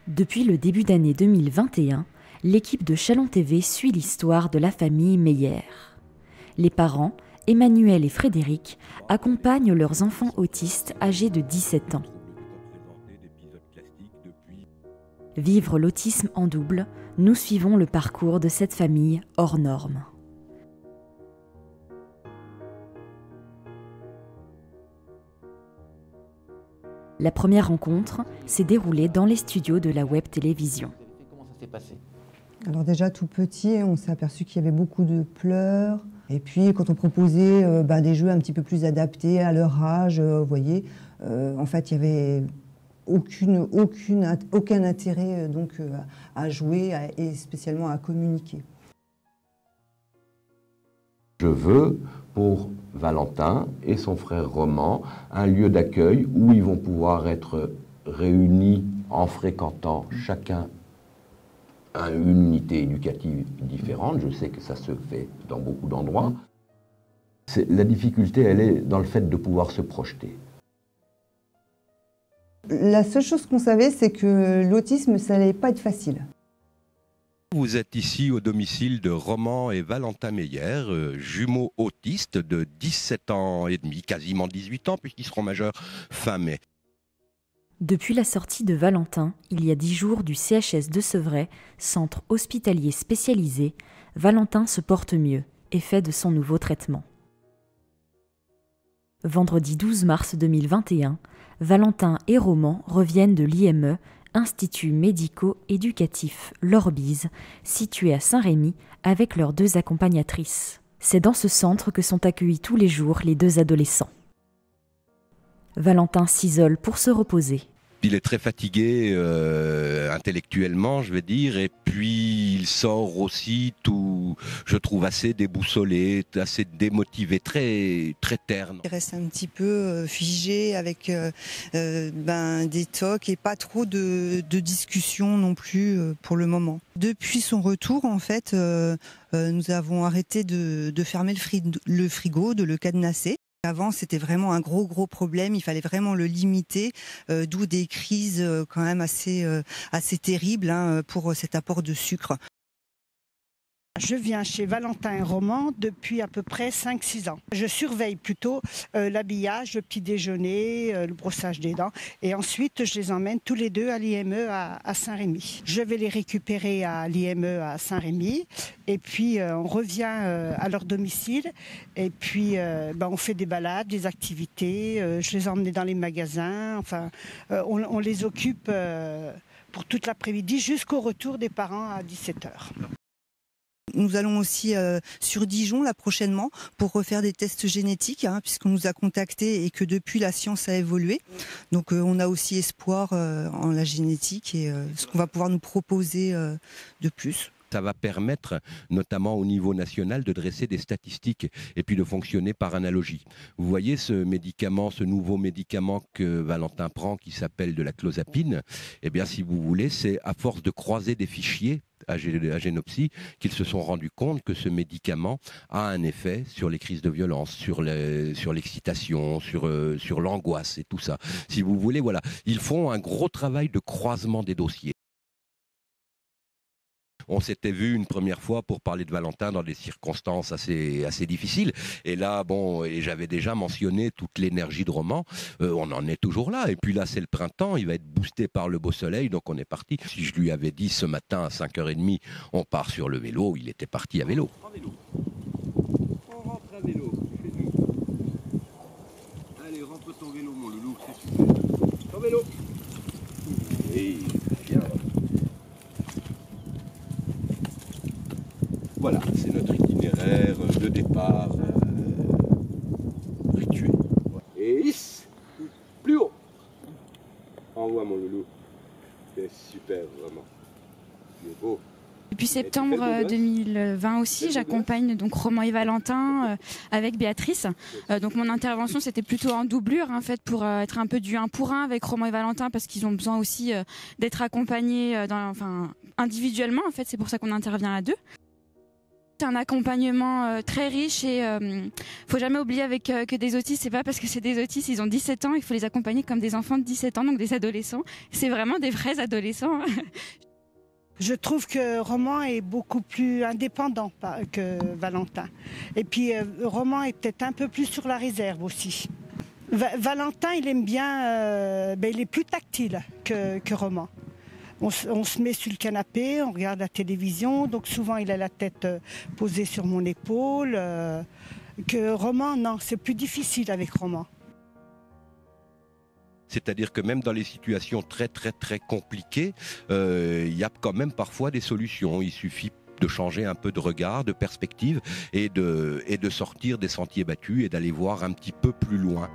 Depuis le début d'année 2021, l'équipe de Chalon TV suit l'histoire de la famille Meyer. Les parents, Emmanuel et Frédéric, accompagnent leurs enfants autistes âgés de 17 ans. Vivre l'autisme en double, nous suivons le parcours de cette famille hors norme. La première rencontre s'est déroulée dans les studios de la web télévision. Comment ça s'est passé ? Alors déjà tout petit, on s'est aperçu qu'il y avait beaucoup de pleurs. Et puis quand on proposait des jeux un petit peu plus adaptés à leur âge, vous voyez, en fait il n'y avait aucun intérêt à jouer et spécialement à communiquer. Je veux pour Valentin et son frère Roman un lieu d'accueil où ils vont pouvoir être réunis en fréquentant chacun une unité éducative différente. Je sais que ça se fait dans beaucoup d'endroits. La difficulté, elle est dans le fait de pouvoir se projeter. La seule chose qu'on savait, c'est que l'autisme, ça n'allait pas être facile. Vous êtes ici au domicile de Roman et Valentin Meyer, jumeaux autistes de 17 ans et demi, quasiment 18 ans puisqu'ils seront majeurs fin mai. Depuis la sortie de Valentin, il y a 10 jours du CHS de Sevray, centre hospitalier spécialisé, Valentin se porte mieux et fait de son nouveau traitement. Vendredi 12 mars 2021, Valentin et Roman reviennent de l'IME, Institut médico-éducatif L'Orbise, situé à Saint-Rémy, avec leurs 2 accompagnatrices. C'est dans ce centre que sont accueillis tous les jours les 2 adolescents. Valentin s'isole pour se reposer. Il est très fatigué intellectuellement, je vais dire, et puis il sort aussi tout, je trouve, assez déboussolé, assez démotivé, très terne. Il reste un petit peu figé avec des tocs et pas trop de discussions non plus pour le moment. Depuis son retour, en fait, nous avons arrêté de fermer le frigo, de le cadenasser. Avant, c'était vraiment un gros problème. Il fallait vraiment le limiter, d'où des crises quand même assez terribles pour cet apport de sucre. Je viens chez Valentin et Roman depuis à peu près 5-6 ans. Je surveille plutôt l'habillage, le petit déjeuner, le brossage des dents. Et ensuite, je les emmène tous les 2 à l'IME à Saint-Rémy. Je vais les récupérer à l'IME à Saint-Rémy. Et puis, on revient à leur domicile. Et puis, on fait des balades, des activités. Je les emmène dans les magasins. Enfin, on les occupe pour toute l'après-midi jusqu'au retour des parents à 17h. Nous allons aussi sur Dijon là prochainement pour refaire des tests génétiques puisqu'on nous a contactés et que depuis la science a évolué. Donc on a aussi espoir en la génétique et ce qu'on va pouvoir nous proposer de plus. Ça va permettre, notamment au niveau national, de dresser des statistiques et puis de fonctionner par analogie. Vous voyez ce médicament, ce nouveau médicament que Valentin prend qui s'appelle de la clozapine. Eh bien, si vous voulez, c'est à force de croiser des fichiers à Génopsy qu'ils se sont rendus compte que ce médicament a un effet sur les crises de violence, sur l'excitation, sur l'angoisse et tout ça. Si vous voulez, voilà, ils font un gros travail de croisement des dossiers. On s'était vu une première fois pour parler de Valentin dans des circonstances assez difficiles. Et là, et j'avais déjà mentionné toute l'énergie de Roman. On en est toujours là. Et puis là, c'est le printemps. Il va être boosté par le beau soleil. Donc on est parti. Si je lui avais dit ce matin à 5h30, on part sur le vélo, il était parti à vélo. En vélo. On rentre à vélo chez nous. Allez, rentre ton vélo, mon loulou. C'est super. Ton vélo. Oui, bien. Voilà, c'est notre itinéraire de départ rituel. Et hisse, plus haut. Envoie mon loulou. C'est super, vraiment. C'est beau. Depuis septembre 2020 aussi, j'accompagne donc Roman et Valentin avec Béatrice. Donc mon intervention c'était plutôt en doublure en fait pour être un peu du 1 pour 1 avec Roman et Valentin parce qu'ils ont besoin aussi d'être accompagnés individuellement en fait, c'est pour ça qu'on intervient à 2. apporte un accompagnement très riche et faut jamais oublier avec que des autistes, c'est pas parce que c'est des autistes, ils ont 17 ans, il faut les accompagner comme des enfants de 17 ans, donc des adolescents. C'est vraiment des vrais adolescents. Je trouve que Roman est beaucoup plus indépendant que Valentin. Et puis Roman est peut-être un peu plus sur la réserve aussi. Valentin, il aime bien, il est plus tactile que Roman. On se met sur le canapé, on regarde la télévision, donc souvent il a la tête posée sur mon épaule. Que Roman, non, c'est plus difficile avec Roman. C'est-à-dire que même dans les situations très compliquées, il y a quand même parfois des solutions. Il suffit de changer un peu de regard, de perspective et de sortir des sentiers battus et d'aller voir un petit peu plus loin.